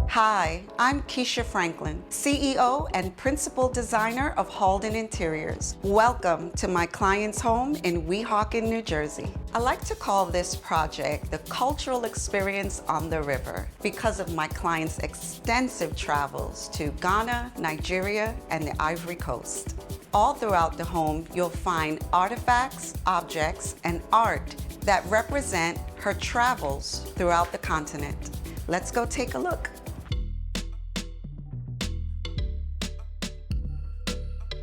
Hi, I'm Kesha Franklin, CEO and Principal Designer of Halden Interiors. Welcome to my client's home in Weehawken, New Jersey. I like to call this project the cultural experience on the river because of my client's extensive travels to Ghana, Nigeria, and the Ivory Coast. All throughout the home, you'll find artifacts, objects, and art that represent her travels throughout the continent. Let's go take a look.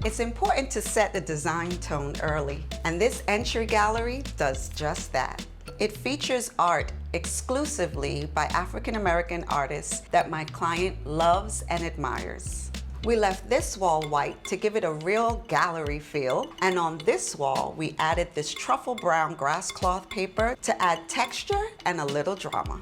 It's important to set the design tone early, and this entry gallery does just that. It features art exclusively by African American artists that my client loves and admires. We left this wall white to give it a real gallery feel, and on this wall we added this truffle brown grass cloth paper to add texture and a little drama.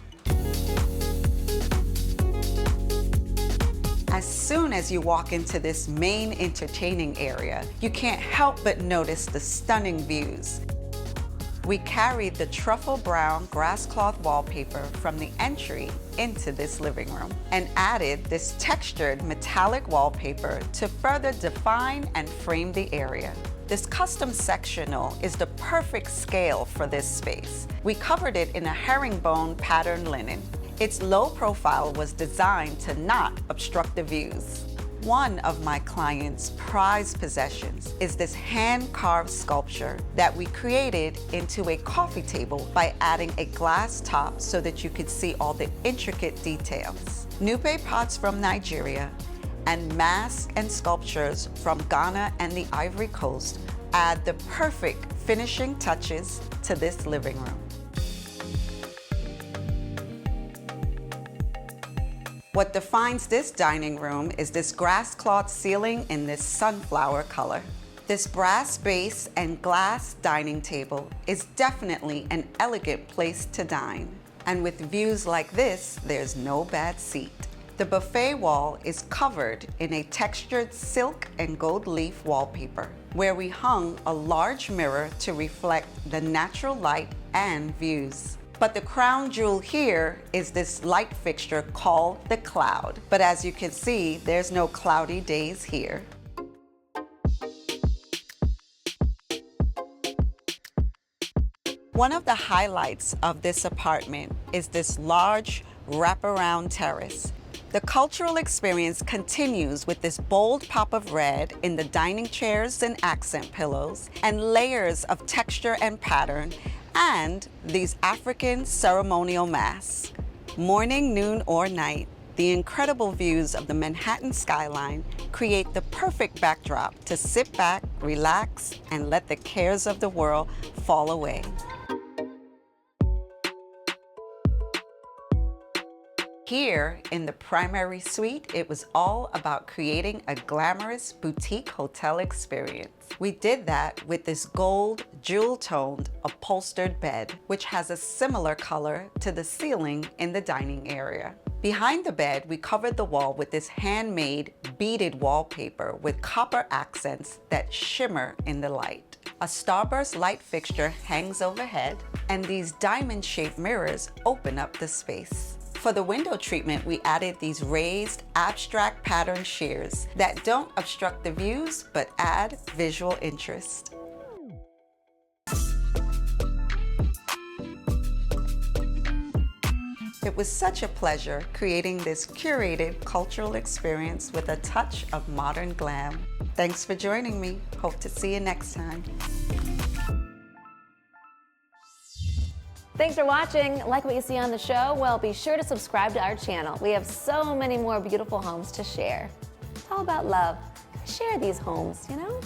As soon as you walk into this main entertaining area, you can't help but notice the stunning views. We carried the truffle brown grass cloth wallpaper from the entry into this living room and added this textured metallic wallpaper to further define and frame the area. This custom sectional is the perfect scale for this space. We covered it in a herringbone pattern linen. Its low profile was designed to not obstruct the views. One of my client's prized possessions is this hand-carved sculpture that we created into a coffee table by adding a glass top so that you could see all the intricate details. Nupe pots from Nigeria and masks and sculptures from Ghana and the Ivory Coast add the perfect finishing touches to this living room. What defines this dining room is this grass cloth ceiling in this sunflower color. This brass base and glass dining table is definitely an elegant place to dine. And with views like this, there's no bad seat. The buffet wall is covered in a textured silk and gold leaf wallpaper, where we hung a large mirror to reflect the natural light and views. But the crown jewel here is this light fixture called the cloud. But as you can see, there's no cloudy days here. One of the highlights of this apartment is this large wraparound terrace. The cultural experience continues with this bold pop of red in the dining chairs and accent pillows, and layers of texture and pattern, and these African ceremonial masks. Morning, noon, or night, the incredible views of the Manhattan skyline create the perfect backdrop to sit back, relax, and let the cares of the world fall away. Here in the primary suite, it was all about creating a glamorous boutique hotel experience. We did that with this gold, jewel-toned, upholstered bed, which has a similar color to the ceiling in the dining area. Behind the bed, we covered the wall with this handmade beaded wallpaper with copper accents that shimmer in the light. A starburst light fixture hangs overhead, and these diamond-shaped mirrors open up the space. For the window treatment, we added these raised abstract pattern shears that don't obstruct the views but add visual interest. It was such a pleasure creating this curated cultural experience with a touch of modern glam. Thanks for joining me. Hope to see you next time. Thanks for watching. Like what you see on the show? Well, be sure to subscribe to our channel. We have so many more beautiful homes to share. It's all about love. Share these homes, you know?